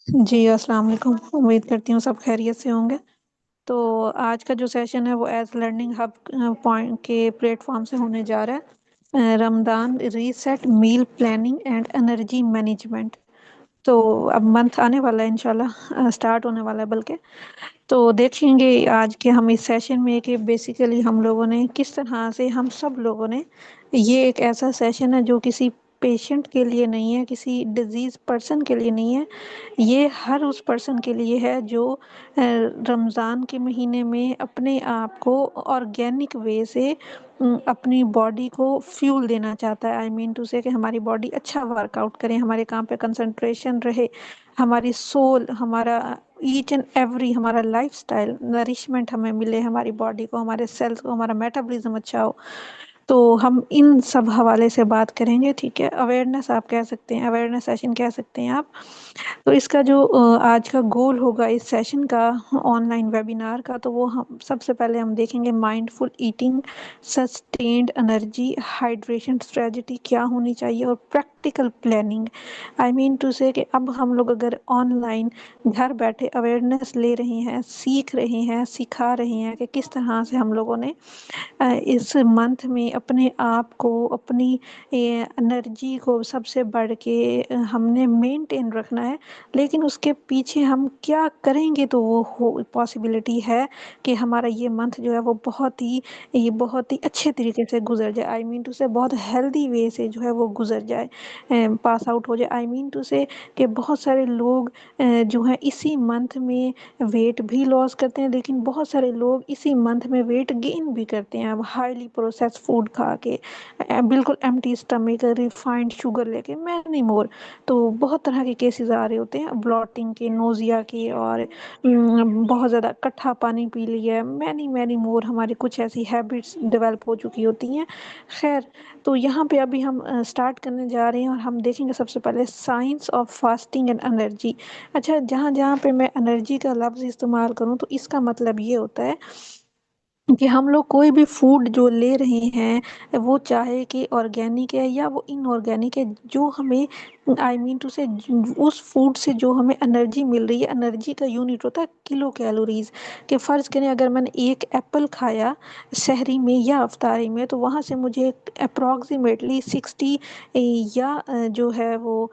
جی السلام علیکم، امید کرتی ہوں سب خیریت سے ہوں گے۔ تو آج کا جو سیشن ہے وہ ایز لرننگ ہب پوائنٹ کے پلیٹ فارم سے ہونے جا رہا ہے، Ramzan reset meal planning and energy management. تو اب منتھ آنے والا ہے، انشاءاللہ سٹارٹ ہونے والا ہے بلکہ۔ تو دیکھیں گے آج کے ہم اس سیشن میں کہ بیسیکلی ہم لوگوں نے کس طرح سے، ہم سب لوگوں نے، یہ ایک ایسا سیشن ہے جو کسی پیشنٹ کے لیے نہیں ہے، کسی ڈیزیز پرسن کے لیے نہیں ہے، یہ ہر اس پرسن کے لیے ہے جو رمضان کے مہینے میں اپنے آپ کو آرگینک وے سے اپنی باڈی کو فیول دینا چاہتا ہے۔ آئی مین ٹو سے کہ ہماری باڈی اچھا ورک آؤٹ کرے، ہمارے کام پہ کنسنٹریشن رہے، ہماری سول، ہمارا ایچ اینڈ ایوری، ہمارا لائف سٹائل نرشمنٹ ہمیں ملے، ہماری باڈی کو، ہمارے سیلز کو، ہمارا میٹابولزم اچھا ہو۔ تو ہم ان سب حوالے سے بات کریں گے، ٹھیک ہے۔ اویئرنیس آپ کہہ سکتے ہیں، اویئرنیس سیشن کہہ سکتے ہیں آپ۔ تو اس کا جو آج کا گول ہوگا اس سیشن کا، آن لائن ویبینار کا، تو وہ ہم سب سے پہلے ہم دیکھیں گے mindful eating, sustained energy, hydration strategy کیا ہونی چاہیے، اور practical planning. I mean to say کہ اب ہم لوگ اگر آن لائن گھر بیٹھے اویئرنیس لے رہے ہیں، سیکھ رہے ہیں، سکھا رہے ہیں کہ کس طرح سے ہم لوگوں نے اس منتھ میں اپنے آپ کو، اپنی انرجی کو سب سے بڑھ کے ہم نے مینٹین رکھنا ہے، لیکن اس کے پیچھے ہم کیا کریں گے تو وہ پاسبلٹی ہے کہ ہمارا یہ منتھ جو ہے وہ بہت ہی اچھے طریقے سے گزر جائے۔ آئی مین ٹو سے بہت ہیلدی وے سے جو ہے وہ گزر جائے، پاس آؤٹ ہو جائے۔ آئی مین ٹو سے کہ بہت سارے لوگ جو ہیں اسی منتھ میں ویٹ بھی لاس کرتے ہیں، لیکن بہت سارے لوگ اسی منتھ میں ویٹ گین بھی کرتے ہیں، اب ہائیلی پروسیس فوڈ کھا کے، بالکل ایمٹی اسٹمک، ریفائنڈ شوگر لے کے، مینی مور۔ تو بہت طرح کے کیسز آ رہے ہوتے ہیں، بلوٹنگ کے، نوزیا کے، اور بہت زیادہ کٹھا پانی پی لیا ہے، مینی مینی مور ہماری کچھ ایسی ہیبٹس ڈیولپ ہو چکی ہوتی ہیں۔ خیر، تو یہاں پہ ابھی ہم سٹارٹ کرنے جا رہے ہیں، اور ہم دیکھیں گے سب سے پہلے science of fasting and energy. اچھا، جہاں جہاں پہ میں انرجی کا لفظ استعمال کروں تو اس کا مطلب یہ ہوتا ہے کہ ہم لوگ کوئی بھی فوڈ جو لے رہے ہیں، وہ چاہے کہ آرگینک ہے یا وہ ان آرگینک ہے، جو ہمیں، آئی مین ٹو سے، اس فوڈ سے جو ہمیں انرجی مل رہی ہے، انرجی کا یونٹ ہوتا ہے کلو کیلوریز۔ کہ فرض کریں اگر میں نے ایک ایپل کھایا سحری میں یا افطاری میں، تو وہاں سے مجھے اپروکسیمیٹلی 60 یا جو ہے وہ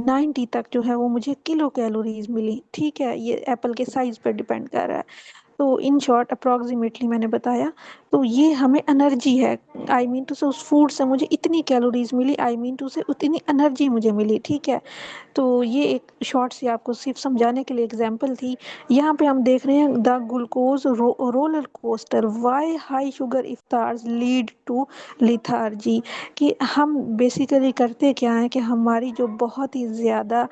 90 تک جو ہے وہ مجھے کلو کیلوریز ملی، ٹھیک ہے۔ یہ ایپل کے سائز پر ڈیپینڈ کر رہا ہے۔ تو ان شارٹ اپروکسیمیٹلی میں نے بتایا، تو یہ ہمیں انرجی ہے۔ آئی مین ٹو سے اس فوڈ سے مجھے اتنی کیلوریز ملی، آئی مین ٹو سے اتنی انرجی مجھے ملی، ٹھیک ہے۔ تو یہ ایک شارٹ سی آپ کو صرف سمجھانے کے لیے اگزامپل تھی۔ یہاں پہ ہم دیکھ رہے ہیں the glucose roller coaster, why high sugar iftars lead to lethargy. کہ ہم بیسیکلی کرتے کیا ہیں کہ ہماری جو بہت ہی زیادہ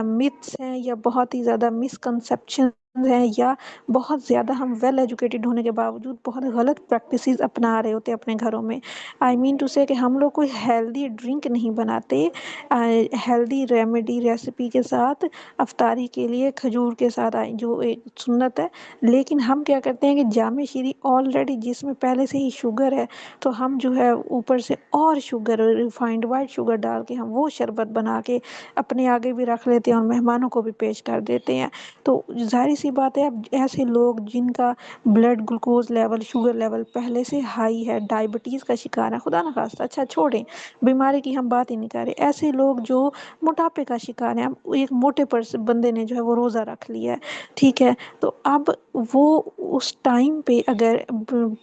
متس ہیں، یا بہت ہی زیادہ مسکنسیپشن ہیں، یا بہت زیادہ ہم ویل ایجوکیٹڈ ہونے کے باوجود بہت غلط پریکٹسز اپنا رہے ہوتے ہیں اپنے گھروں میں۔ آئی مین ٹو سے کہ ہم لوگ کوئی ہیلدی ڈرنک نہیں بناتے ہیلدی ریمیڈی ریسیپی کے ساتھ افطاری کے لیے کھجور کے ساتھ، جو ایک سنت ہے، لیکن ہم کیا کرتے ہیں کہ جامع شیریں آلریڈی جس میں پہلے سے ہی شوگر ہے، تو ہم جو ہے اوپر سے اور شوگر، ریفائنڈ وائٹ شوگر ڈال کے ہم وہ شربت بنا کے اپنے آگے بھی رکھ لیتے ہیں اور مہمانوں کو بھی پیش کر دیتے ہیں۔ تو ظاہر سی بات ہے، اب ایسے لوگ جن کا blood glucose level, sugar level پہلے سے ہائی ہے، ڈائبٹیز کا شکار ہے، خدا نہ خواستہ، اچھا چھوڑیں، بیماری کی ہم بات ہی نہیں کر رہے، ایسے لوگ جو موٹاپے کا شکار ہیں، ایک موٹے بندے نے جو ہے وہ روزہ رکھ لیا ہے، ٹھیک ہے۔ تو اب وہ اس ٹائم پہ اگر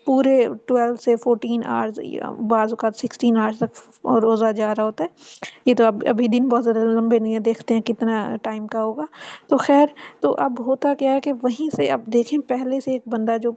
پورے 12 سے 14 آورز، بعض اوقات 16 آورز تک روزہ جا رہا ہوتا ہے، یہ تو اب ابھی دن بہت زیادہ لمبے نہیں ہیں، دیکھتے ہیں کتنا ٹائم کا ہوگا۔ تو خیر، تو اب ہوتا کیا ہے کہ وہیں سے اب دیکھیں پہلے سے ایک بندہ جو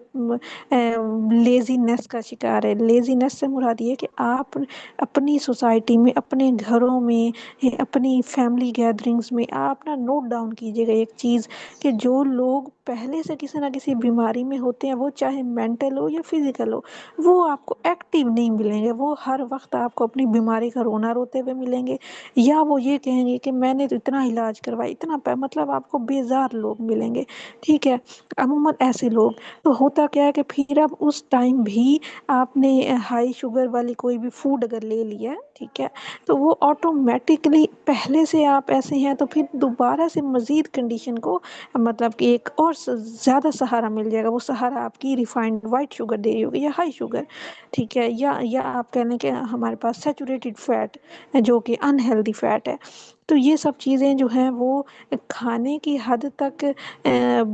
لیزینس کا شکار ہے، لیزینس سے مراد یہ ہے کہ آپ اپنی سوسائٹی میں، اپنے گھروں میں، اپنی فیملی گیدرنگز میں آپ نا نوٹ ڈاؤن کیجیے گا ایک چیز، کہ جو لوگ پہلے سے کسی نہ کسی بیماری میں ہوتے ہیں، وہ چاہے مینٹل ہو یا فزیکل ہو، وہ آپ کو ایکٹیو نہیں ملیں گے، وہ ہر وقت آپ کو اپنی بیماری کا رونا روتے ہوئے ملیں گے، یا وہ یہ کہیں گے کہ میں نے تو اتنا علاج کروایا، اتنا مطلب آپ کو بیزار لوگ ملیں گے۔ ٹھیک ہے، عموماً ایسے لوگ تو ہوتا کیا ہے کہ پھر اب اس ٹائم بھی آپ نے ہائی شوگر والی کوئی بھی فوڈ اگر لے لیا ہے، ٹھیک ہے، تو وہ آٹومیٹکلی پہلے سے آپ ایسے ہیں تو پھر دوبارہ سے مزید کنڈیشن کو مطلب کہ ایک اور زیادہ سہارا مل جائے گا، وہ سہارا آپ کی ریفائنڈ وائٹ شوگر دے رہی ہوگی یا ہائی شوگر، ٹھیک ہے، یا آپ کہہ لیں کہ ہمارے پاس سیچوریٹڈ فیٹ جو کہ انہیلدی فیٹ ہے۔ تو یہ سب چیزیں جو ہیں وہ کھانے کی حد تک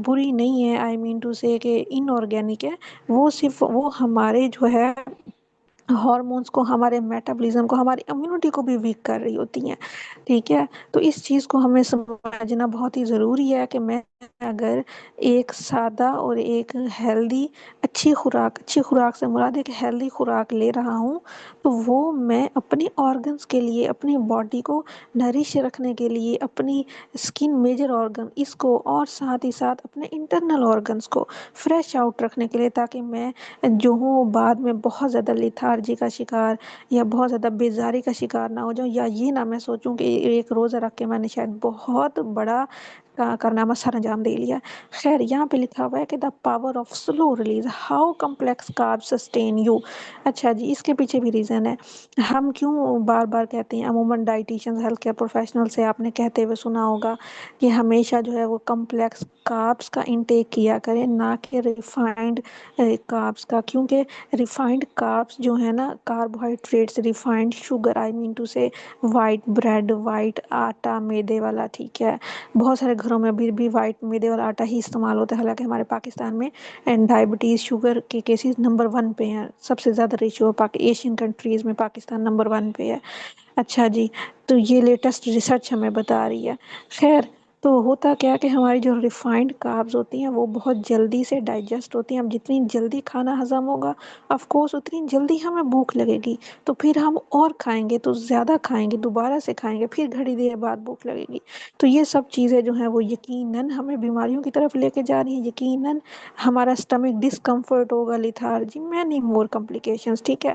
بری نہیں ہے، آئی مین ٹو سے کہ ان آرگینک ہے، وہ صرف وہ ہمارے جو ہے ہارمونس کو، ہمارے میٹابولزم کو، ہماری امیونٹی کو بھی ویک کر رہی ہوتی ہیں، ٹھیک ہے۔ تو اس چیز کو ہمیں سمجھنا بہت ہی ضروری ہے کہ میں اگر ایک سادہ اور ایک ہیلدی اچھی خوراک سے مراد ایک ہیلدی خوراک لے رہا ہوں، تو وہ میں اپنے آرگنس کے لیے، اپنی باڈی کو نرش رکھنے کے لیے، اپنی اسکن میجر آرگن اس کو، اور ساتھ ہی ساتھ اپنے انٹرنل آرگنس کو فریش آؤٹ رکھنے کے لیے، تاکہ میں جو ہوں بعد میں بہت زیادہ لیتھارجی کا شکار یا بہت زیادہ بیزاری کا شکار نہ ہو جاؤں، یا یہ نہ میں سوچوں کہ ایک روزہ رکھ کے میں نے شاید بہت بڑا کارنامہ سر انجام دے لیا۔ خیر یہاں پہ لکھا ہوا ہے کہ the power of slow release how complex carb sustain you. اچھا جی، اس کے پیچھے بھی ریزن ہے۔ ہم کیوں بار بار کہتے ہیں، عموماً ڈائٹیشنز، ہیلتھ کیئر پروفیشنل سے آپ نے کہتے ہوئے سنا ہوگا کہ ہمیشہ جو ہے وہ کمپلیکس کاربس کا انٹیک کیا کریں، نہ کہ ریفائنڈ کاربس کا، کیونکہ ریفائنڈ کاربس جو ہے نا، carbohydrates, refined sugar, I mean to say white bread, white آٹا میدے والا، ٹھیک ہے، بہت سارے گھروں میں ابھی بھی وائٹ میدے والا آٹا ہی استعمال ہوتا ہے، حالانکہ ہمارے پاکستان میں ڈائبٹیز شوگر کے کیسز نمبر 1 پہ ہیں، سب سے زیادہ ریشو ایشین کنٹریز میں پاکستان نمبر 1 پہ ہے۔ اچھا جی، تو یہ لیٹسٹ ریسرچ ہمیں بتا رہی ہے۔ خیر، تو ہوتا کیا کہ ہماری جو ریفائنڈ کاربز ہوتی ہیں وہ بہت جلدی سے ڈائجسٹ ہوتی ہیں، اب جتنی جلدی کھانا ہضم ہوگا آف کورس اتنی جلدی ہمیں بھوک لگے گی، تو پھر ہم اور کھائیں گے، تو زیادہ کھائیں گے، دوبارہ سے کھائیں گے، پھر گھڑی دیر بعد بھوک لگے گی۔ تو یہ سب چیزیں جو ہیں وہ یقیناً ہمیں بیماریوں کی طرف لے کے جا رہی ہیں، یقیناً ہمارا اسٹمک ڈسکمفرٹ ہوگا، لیتھارجی، مینی مور کمپلیکیشنز، ٹھیک ہے۔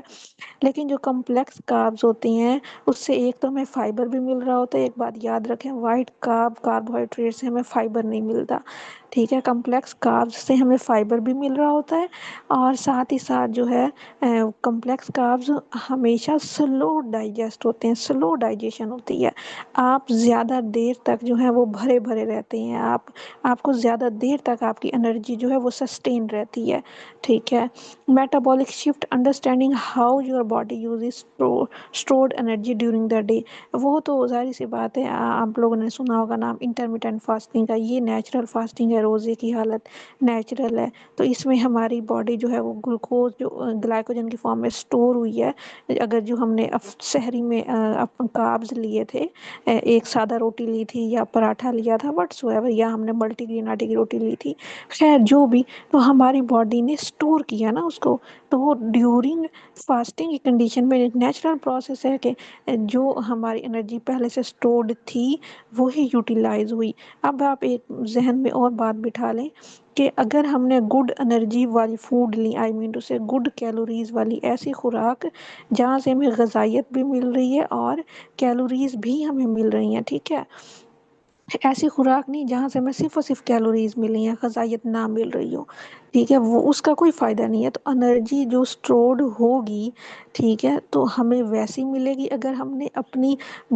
لیکن جو کمپلیکس کاربز ہوتی ہیں اس سے ایک تو ہمیں فائبر بھی مل رہا ہوتا ہے، ایک بات یاد رکھیں، وائٹ کاربوہائیڈریٹ سے ہمیں فائبر نہیں ملتا، ٹھیک ہے، کمپلیکس کاربز سے ہمیں فائبر بھی مل رہا ہوتا ہے، اور ساتھ ہی ساتھ جو ہے کمپلیکس کاربز ہمیشہ سلو ڈائجسٹ ہوتے ہیں، سلو ڈائجیشن ہوتی ہے، آپ زیادہ دیر تک جو ہے وہ بھرے بھرے رہتے ہیں، آپ کو زیادہ دیر تک آپ کی انرجی جو ہے وہ سسٹین رہتی ہے، ٹھیک ہے۔ Metabolic shift understanding how your body uses stored energy during the day, وہ تو ظاہر سی بات ہے، آپ لوگوں نے سنا ہوگا نام انٹرمیٹنٹ فاسٹنگ کا، یہ نیچرل فاسٹنگ ہے، روزے کی حالت نیچرل ہے، تو اس میں ہماری باڈی جو ہے وہ گلوکوز جو گلائکوجن کی فارم میں اسٹور ہوئی ہے، اگر جو ہم نے سحری میں کاربز لیے تھے، ایک سادہ روٹی لی تھی یا پراٹھا لیا تھا وٹس ایور، یا ہم نے ملٹی گرین آٹے کی روٹی لی تھی، خیر جو بھی، تو ہماری باڈی نے اسٹور کیا نا اس کو، تو وہ ڈیورنگ فاسٹنگ کی کنڈیشن میں ایک نیچرل پروسیس ہے کہ جو ہماری انرجی پہلے سے اسٹورڈ تھی وہی یوٹیلائز ہوئی۔ اب آپ ایک ذہن میں اور بات بٹھا لیں کہ اگر ہم نے گڈ انرجی والی فوڈ لی، آئی مین ٹو سے گڈ کیلوریز والی ایسی خوراک جہاں سے ہمیں غذائیت بھی مل رہی ہے اور کیلوریز بھی ہمیں مل رہی ہیں، ٹھیک ہے، ایسی خوراک نہیں جہاں سے ہمیں صرف اور صرف کیلوریز ملی ہیں، غذائیت نہ مل رہی ہو، ٹھیک ہے، وہ اس کا کوئی فائدہ نہیں ہے۔ تو انرجی جو اسٹورڈ ہوگی، ٹھیک ہے، تو ہمیں ویسی ملے گی اگر ہم نے اپنی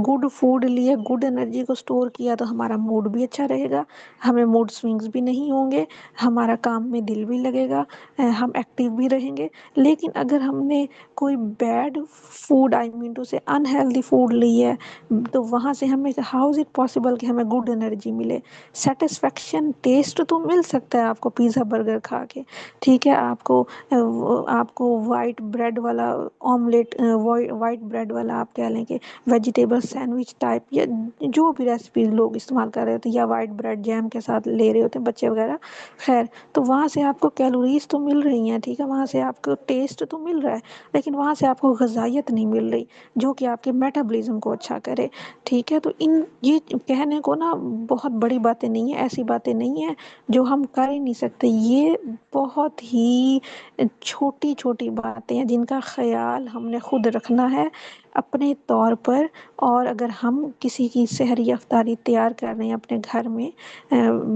گڈ فوڈ لی ہے، گڈ انرجی کو اسٹور کیا، تو ہمارا موڈ بھی اچھا رہے گا، ہمیں موڈ سوئنگز بھی نہیں ہوں گے، ہمارا کام میں دل بھی لگے گا، ہم ایکٹیو بھی رہیں گے۔ لیکن اگر ہم نے کوئی bad food, I mean to say unhealthy food لی ہے، تو وہاں سے ہمیں ہاؤ از اٹ پاسبل کہ ہمیں گڈ انرجی ملے؟ سیٹسفیکشن ٹیسٹ تو مل سکتا ہے آپ کو پیزا برگر کھا کے، ٹھیک ہے، آپ کو وائٹ بریڈ والا آملیٹ، وائٹ بریڈ والا آپ کہہ لیں کہ ویجیٹیبل سینڈوچ ٹائپ، یا جو بھی ریسیپیز لوگ استعمال کر رہے ہوتے ہیں، یا وائٹ بریڈ جیم کے ساتھ لے رہے ہوتے ہیں بچے وغیرہ، خیر، تو وہاں سے آپ کو کیلوریز تو مل رہی ہیں، ٹھیک ہے، وہاں سے آپ کو ٹیسٹ تو مل رہا ہے، لیکن وہاں سے آپ کو غذائیت نہیں مل رہی جو کہ آپ کے میٹابولزم کو اچھا کرے، ٹھیک ہے۔ تو یہ کہنے کو نا بہت بڑی باتیں نہیں ہیں، ایسی باتیں نہیں ہیں جو ہم کر ہی نہیں سکتے، یہ بہت ہی چھوٹی چھوٹی باتیں ہیں جن کا خیال ہم نے خود رکھنا ہے، اپنے طور پر، اور اگر ہم کسی کی سحری افطاری تیار کر رہے ہیں اپنے گھر میں،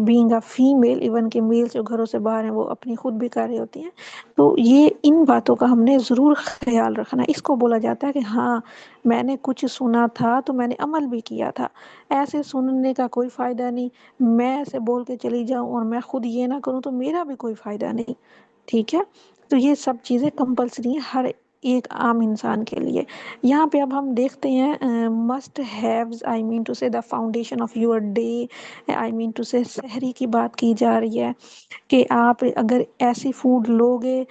بینگ اے فیمیل، ایون کہ میل جو گھروں سے باہر ہیں وہ اپنی خود بھی کر رہے ہوتی ہیں، تو یہ ان باتوں کا ہم نے ضرور خیال رکھنا ہے۔ اس کو بولا جاتا ہے کہ ہاں میں نے کچھ سنا تھا تو میں نے عمل بھی کیا تھا۔ ایسے سننے کا کوئی فائدہ نہیں، میں ایسے بول کے چلی جاؤں اور میں خود یہ نہ کروں تو میرا بھی کوئی فائدہ نہیں، ٹھیک ہے؟ تو یہ سب چیزیں کمپلسری ہیں ہر ایک عام انسان کے لیے۔ یہاں پہ اب ہم دیکھتے ہیں must ہیوز، I mean to say the foundation of your day, I mean to say سحری کی بات کی جا رہی ہے کہ آپ اگر ایسی فوڈ لوگے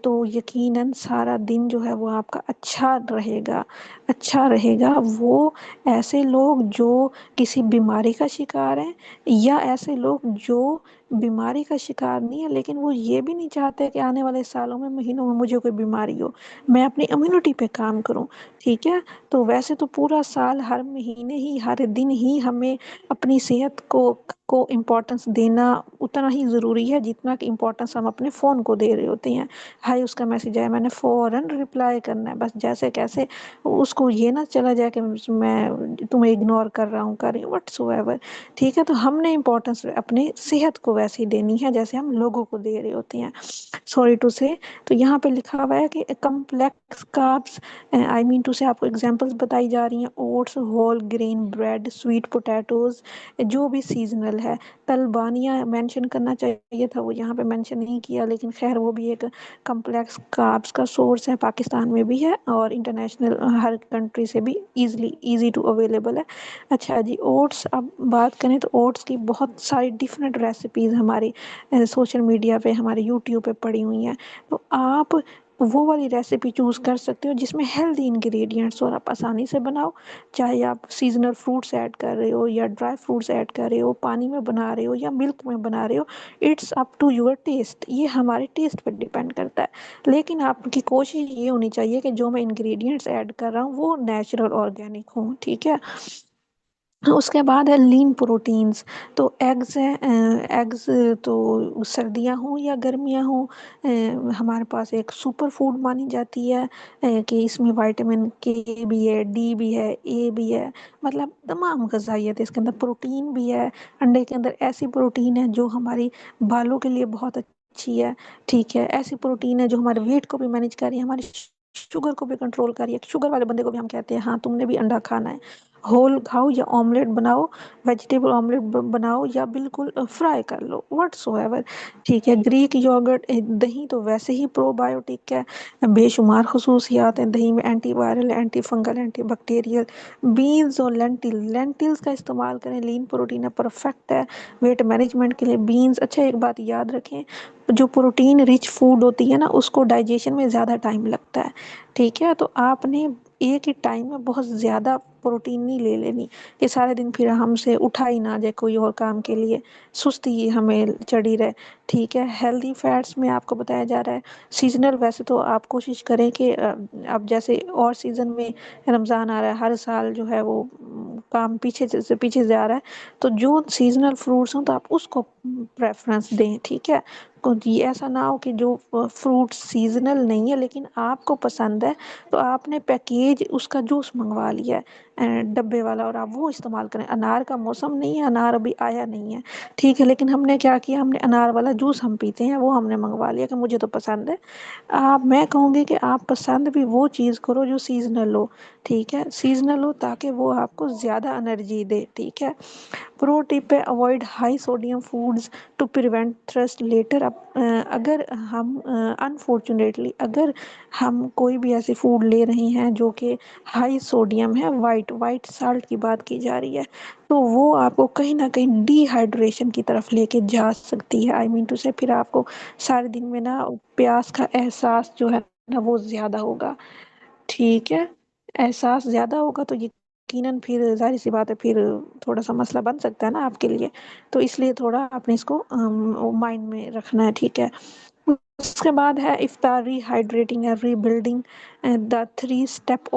تو یقیناً سارا دن جو ہے وہ آپ کا اچھا رہے گا، اچھا رہے گا۔ وہ ایسے لوگ جو کسی بیماری کا شکار ہیں، یا ایسے لوگ جو بیماری کا شکار نہیں ہے لیکن وہ یہ بھی نہیں چاہتے کہ آنے والے سالوں میں، مہینوں میں مجھے کوئی بیماری ہو، میں اپنی امیونٹی پہ کام کروں، ٹھیک ہے؟ تو ویسے تو پورا سال ہر مہینے ہی ہر دن ہی ہمیں اپنی صحت کو امپورٹنس دینا اتنا ہی ضروری ہے جتنا کہ امپورٹنس ہم اپنے فون کو دے رہے ہوتے ہیں۔ ہائی اس کا میسج آیا، میں نے فوراً رپلائی کرنا ہے، بس جیسے کیسے اس کو یہ نہ چلا جائے کہ میں تمہیں اگنور کر رہا ہوں، کر رہی ہوں، وٹس ایور، ٹھیک ہے؟ تو ہم نے امپورٹنس اپنے صحت کو ویسے ہی دینی ہے جیسے ہم لوگوں کو دے رہے ہوتے ہیں، سوری ٹو سے۔ تو یہاں پہ لکھا ہوا ہے کہ complex carbs, I mean to say آپ کو اگزامپلس بتائی جا رہی ہیں، oats, whole grain bread, sweet potatoes, جو بھی سیزنل ہے۔ تلبانیاں مینشن کرنا چاہیے تھا، وہ یہاں پہ مینشن نہیں کیا، لیکن خیر وہ بھی ایک کمپلیکس کاربس کا سورس ہے، پاکستان میں بھی ہے اور انٹرنیشنل ہر کنٹری سے بھی ایزی ٹو اویلیبل ہے۔ اچھا جی، اوٹس اب بات کریں تو اوٹس کی بہت ساری ڈفرینٹ ریسیپیز ہماری سوشل میڈیا پہ، ہمارے یوٹیوب پہ پڑی ہوئی ہیں، تو آپ وہ والی ریسیپی چوز کر سکتے ہو جس میں ہیلدی انگریڈینٹس اور آپ آسانی سے بناؤ، چاہے آپ سیزنل فروٹس ایڈ کر رہے ہو یا ڈرائی فروٹس ایڈ کر رہے ہو، پانی میں بنا رہے ہو یا ملک میں بنا رہے ہو، it's up to your taste, یہ ہمارے ٹیسٹ پہ ڈیپینڈ کرتا ہے۔ لیکن آپ کی کوشش یہ ہونی چاہیے کہ جو میں انگریڈینٹس ایڈ کر رہا ہوں وہ نیچرل آرگینک ہوں، ٹھیک ہے؟ اس کے بعد ہے لین پروٹینز، تو ایگز ہیں، ایگز تو سردیاں ہوں یا گرمیاں ہوں ہمارے پاس ایک سپر فوڈ مانی جاتی ہے کہ اس میں وائٹامن کے بھی ہے، ڈی بھی ہے، اے بھی ہے، مطلب تمام غذائیت ہے اس کے اندر، پروٹین بھی ہے۔ انڈے کے اندر ایسی پروٹین ہے جو ہماری بالوں کے لیے بہت اچھی ہے، ٹھیک ہے؟ ایسی پروٹین ہے جو ہمارے ویٹ کو بھی مینیج کر رہی ہے، ہماری شوگر کو بھی کنٹرول کر رہی ہے۔ شوگر والے بندے کو بھی ہم کہتے ہیں ہاں تم نے بھی انڈا کھانا ہے، ہول کھاؤ یا آملیٹ بناؤ، ویجیٹیبل آملیٹ بناؤ یا بالکل فرائی کر لو، واٹس ایور، ٹھیک ہے؟ گریک یوگرٹ، دہی تو ویسے ہی پرو بایوٹک ہے، بے شمار خصوصیات ہیں دہی میں، anti viral, anti fungal, anti bacterial. Beans اور لینٹلز کا استعمال کریں، لین پروٹین ہے، پرفیکٹ ہے ویٹ مینجمنٹ کے لیے بینز۔ اچھا ایک بات یاد رکھیں، جو پروٹین رچ فوڈ ہوتی ہے نا اس کو ڈائجیشن میں زیادہ ٹائم لگتا ہے، ٹھیک ہے؟ تو آپ نے ایک ہی ٹائم میں بہت زیادہ پروٹین نہیں لے لینی کہ سارے دن پھر ہم سے اٹھا ہی نہ جائے کوئی اور کام کے لیے، سستی ہمیں چڑھی رہے، ٹھیک ہے؟ ہیلدی فیٹس میں آپ کو بتایا جا رہا ہے سیزنل، ویسے تو آپ کوشش کریں کہ اب جیسے اور سیزن میں رمضان آ رہا ہے، ہر سال جو ہے وہ کام پیچھے سے پیچھے جا رہا ہے، تو جو سیزنل فروٹس ہوں تو آپ اس کو پریفرنس دیں، ٹھیک ہے؟ ایسا نہ ہو کہ جو فروٹ سیزنل نہیں ہے لیکن آپ کو پسند ہے تو آپ نے پیکیج اس کا جوس منگوا لیا ہے ڈبے والا اور آپ وہ استعمال کریں۔ انار کا موسم نہیں ہے، انار ابھی آیا نہیں ہے، ٹھیک ہے؟ لیکن ہم نے کیا کیا، ہم نے انار والا جوس ہم پیتے ہیں وہ ہم نے منگوا لیا کہ مجھے تو پسند ہے۔ میں کہوں گی کہ آپ پسند بھی وہ چیز کرو جو سیزنل ہو، ٹھیک ہے؟ سیزنل ہو تاکہ وہ آپ کو زیادہ انرجی دے، ٹھیک ہے؟ پرو ٹپ ہے، avoid high sodium foods to prevent thirst later. اگر ہم انفارچونیٹلی اگر ہم کوئی بھی ایسی فوڈ لے رہے ہیں جو کہ ہائی سوڈیم ہے، وائٹ سالٹ کی بات کی جا رہی ہے، تو وہ آپ کو کہیں نہ کہیں ڈی ہائیڈریشن کی طرف لے کے جا سکتی ہے، آئی مین ٹو سے پھر آپ کو سارے دن میں نا پیاس کا احساس جو ہے نا وہ زیادہ ہوگا، ٹھیک ہے؟ احساس زیادہ ہوگا تو یقیناً پھر ظاہر سی بات ہے پھر تھوڑا سا مسئلہ بن سکتا ہے نا آپ کے لیے، تو اس لیے تھوڑا آپ نے اس کو مائنڈ میں رکھنا ہے، ٹھیک ہے؟ اس کے بعد ہے افطار ری ہائیڈریٹنگ ہے ری بلڈنگ دا 3 اسٹیپ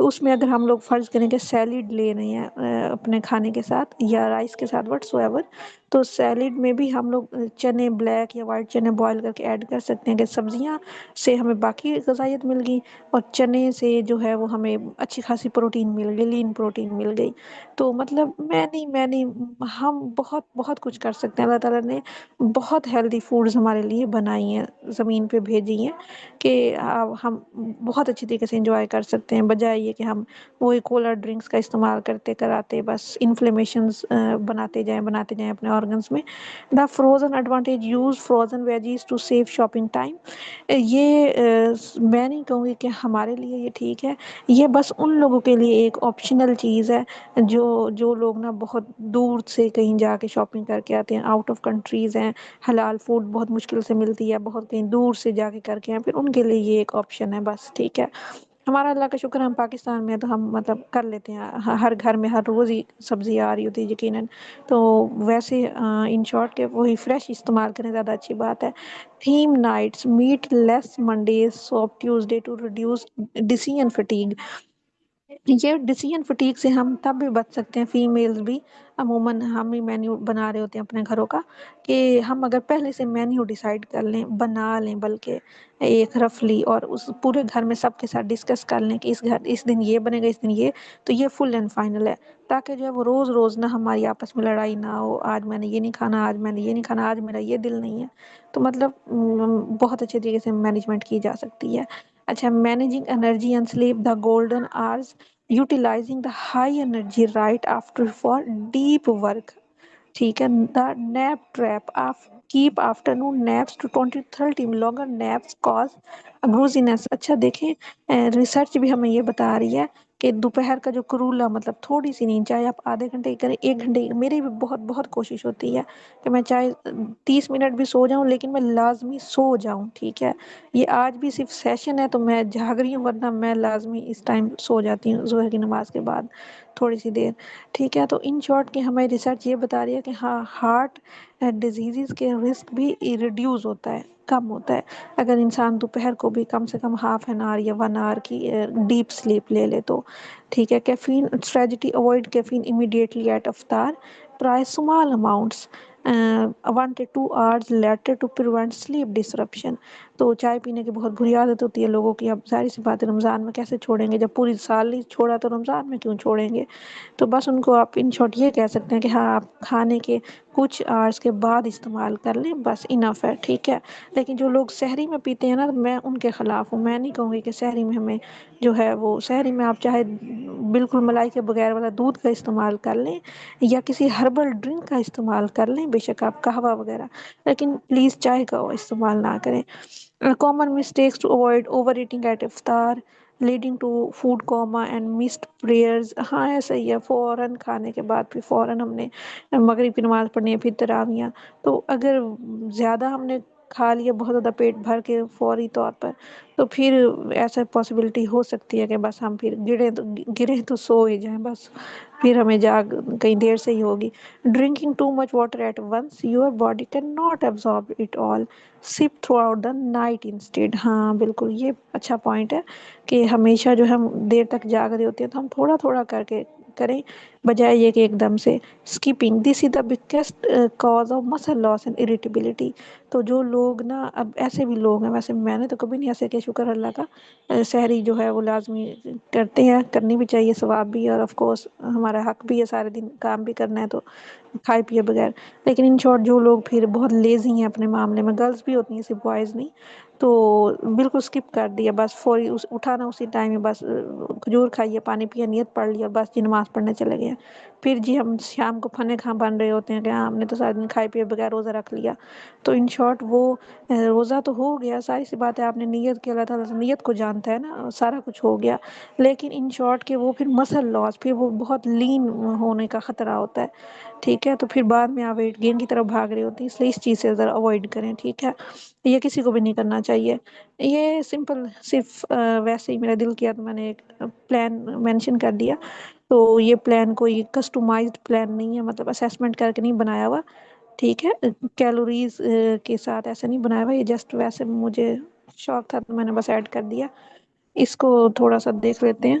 تو اس میں اگر ہم لوگ فرض کریں کہ سیلیڈ لے رہے ہیں اپنے کھانے کے ساتھ یا رائس کے ساتھ وٹس ایور، تو سیلیڈ میں بھی ہم لوگ چنے بلیک یا وائٹ چنے بوائل کر کے ایڈ کر سکتے ہیں کہ سبزیاں سے ہمیں باقی غذائیت مل گئی، اور چنے سے جو ہے وہ ہمیں اچھی خاصی پروٹین مل گئی، لین پروٹین مل گئی۔ تو مطلب میں نہیں ہم بہت بہت کچھ کر سکتے ہیں، اللہ تعالیٰ نے بہت ہیلدی فوڈز ہمارے لیے بنائی ہیں، زمین پہ بھیجی ہیں کہ ہم بہت اچھی طریقے سے انجوائے کر سکتے ہیں، بجائے یہ کہ ہم وہی کولر ڈرنکس کا استعمال کرتے کراتے بس انفلیمیشنز بناتے جائیں اپنے آرگنز میں۔ The frozen advantage, use frozen veggies to save shopping time. یہ میں نہیں کہوں گی کہ ہمارے لیے یہ ٹھیک ہے، یہ بس ان لوگوں کے لیے ایک آپشنل چیز ہے جو لوگ نا بہت دور سے کہیں جا کے شاپنگ کر کے آتے ہیں، آؤٹ آف کنٹریز ہیں، حلال فوڈ بہت مشکل سے ملتی ہے، بہت کہیں دور سے جا کے کر کے ہیں، پھر ان کے لیے یہ ایک آپشن ہے بس، ٹھیک ہے۔ ہمارا اللہ کا شکر ہے ہم پاکستان میں ہیں تو ہم مطلب کر لیتے ہیں، ہر گھر میں ہر روز ہی سبزی آ رہی ہوتی ہے یقیناً، تو ویسے ان شارٹ کہ وہی فریش استعمال کریں زیادہ اچھی بات ہے۔ Theme nights, meatless Mondays, soup Tuesday to reduce decision fatigue. یہ ڈیسیژن فٹیگ سے ہم تب بھی بچ سکتے ہیں، فیمیلز بھی عموماً ہم ہی مینیو بنا رہے ہوتے ہیں اپنے گھروں کا، کہ ہم اگر پہلے سے مینیو ڈیسائیڈ کر لیں، بنا لیں بلکہ ایک رفلی، اور اس پورے گھر میں سب کے ساتھ ڈسکس کر لیں کہ اس دن یہ بنے گا، اس دن یہ، تو یہ فل اینڈ فائنل ہے، تاکہ جو ہے وہ روز روز نہ ہماری آپس میں لڑائی نہ ہو، آج میں نے یہ نہیں کھانا، آج میں نے یہ نہیں کھانا، آج میرا یہ دل نہیں ہے، تو مطلب بہت اچھے طریقے سے مینجمنٹ کی جا سکتی ہے۔ اچھا، managing energy and sleep, the golden hours, utilising the high energy right after for deep work, ٹھیک ہے۔ The nap trap of cap afternoon naps to 20-30 longer naps cause grogginess. اچھا دیکھیں، ریسرچ بھی ہمیں یہ بتا رہی ہے کہ دوپہر کا جو کرولا، مطلب تھوڑی سی نیند، چاہے آپ آدھے گھنٹے کی کریں، 1 گھنٹے کی، میری بھی بہت بہت کوشش ہوتی ہے کہ میں چاہے 30 منٹ بھی سو جاؤں لیکن میں لازمی سو جاؤں، ٹھیک ہے۔ یہ آج بھی صرف سیشن ہے تو میں جاگ رہی ہوں، ورنہ میں لازمی اس ٹائم سو جاتی ہوں ظہر کی نماز کے بعد تھوڑی سی دیر، ٹھیک ہے۔ تو ان شارٹ کہ ہماری ریسرچ یہ بتا رہی ہے کہ ہاں، ہارٹ ڈیزیزز کے رسک بھی ریڈیوز ہوتا ہے، کم ہوتا ہے، اگر انسان دوپہر کو بھی کم سے کم ہاف این آور یا 1 آور کی ڈیپ سلیپ لے لے تو، ٹھیک ہے۔ Caffeine strategy, avoid caffeine immediately at iftar, try small amounts 1 to 2 hours later to prevent sleep disruption. تو چائے پینے کی بہت بری عادت ہوتی ہے لوگوں کی، اب ظاہر سی بات ہے رمضان میں کیسے چھوڑیں گے، جب پوری سال نہیں چھوڑا تو رمضان میں کیوں چھوڑیں گے؟ تو بس ان کو آپ ان شارٹ یہ کہہ سکتے ہیں کہ ہاں، آپ کھانے کے کچھ آورس کے بعد استعمال کر لیں، بس انف ہے، ٹھیک ہے۔ لیکن جو لوگ سحری میں پیتے ہیں نا، میں ان کے خلاف ہوں، میں نہیں کہوں گی کہ سحری میں ہمیں جو ہے وہ، سحری میں آپ چاہے بالکل ملائی کے بغیر والا دودھ کا استعمال کر لیں یا کسی ہربل ڈرنک کا استعمال کر لیں، بے شک آپ قہوہ وغیرہ، لیکن پلیز چائے کا استعمال نہ کریں۔ Common mistakes to avoid overeating at iftar leading to food coma and missed prayers. ہاں ایسا ہی ہے، فوراً کھانے کے بعد پھر فوراً ہم نے مغرب کی نماز پڑھنی ہے، پھر تراویحاں، تو اگر زیادہ ہم نے کھا لیا بہت زیادہ پیٹ بھر کے فوری طور پر، تو پھر ایسا پاسبلٹی ہو سکتی ہے کہ بس ہم پھر گرے تو سو ہی جائیں، بس پھر ہمیں جاگ کہیں دیر سے ہی ہوگی۔ Drinking too much water at once, your body can not absorb it all, sip throughout the night instead. ہاں بالکل، یہ اچھا پوائنٹ ہے کہ ہمیشہ جو ہم دیر تک جاگ رہے ہوتے ہیں تو ہم تھوڑا تھوڑا کر کے کریں، بجائے یہ کہ ایک دم سے skipping, this is the biggest cause of muscle loss and irritability. تو جو لوگ نا، اب ایسے بھی لوگ ہیں، ویسے میں نے تو کبھی نہیں ایسے کیا، شکر اللہ کا، سحری جو ہے وہ لازمی کرتے ہیں، کرنی بھی چاہیے، ثواب بھی ہے، اور آف کورس ہمارا حق بھی ہے، سارے دن کام بھی کرنا ہے تو کھائے پیے بغیر۔ لیکن ان شارٹ جو لوگ پھر بہت لیزی ہیں اپنے معاملے میں، گرلس بھی ہوتی ہیں صرف بوائز نہیں، تو بالکل اسکپ کر دیا، بس فوری اٹھانا اسی ٹائم میں، بس کھجور کھائیے، پانی پیا، نیت پڑھ لیا، بس جی نماز پڑھنے چلے گئے ہیں۔ پھر جی ہم شام کو پھنے کھاں بن رہے ہوتے ہیں کہ ہاں، ہم نے تو سارے دن کھائے پیے بغیر روزہ رکھ لیا، تو ان شارٹ وہ روزہ تو ہو گیا، ساری سی بات ہے، آپ نے نیت کی، اللہ تعالیٰ سے نیت کو جانتا ہے نا، سارا کچھ ہو گیا، لیکن ان شارٹ کہ وہ پھر مسل لاس، پھر وہ بہت لین ہونے کا خطرہ ہوتا ہے، ٹھیک ہے۔ تو پھر بعد میں آپ ویٹ گین کی طرف بھاگ رہے ہوتے ہیں، اس لیے اس چیز سے ذرا اوائڈ کریں، ٹھیک ہے۔ یہ کسی کو بھی نہیں کرنا چاہیے، یہ سمپل صرف ویسے ہی میرا دل کیا تو میں نے ایک پلان مینشن کر دیا، تو یہ پلان کوئی کسٹمائزڈ پلان نہیں ہے، مطلب اسیسمنٹ کر کے نہیں بنایا ہوا، ٹھیک ہے، کیلوریز کے ساتھ ایسا نہیں بنایا ہوا، یہ جسٹ ویسے مجھے شوق تھا تو میں نے بس ایڈ کر دیا۔ اس کو تھوڑا سا دیکھ لیتے ہیں۔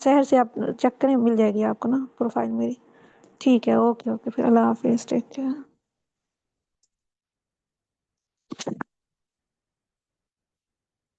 شہر سے آپ چیک کریں، مل جائے گی آپ کو نا پروفائل میری. ٹھیک ہے، اوکے اوکے، پھر اللہ حافظ، ٹیک کیئر.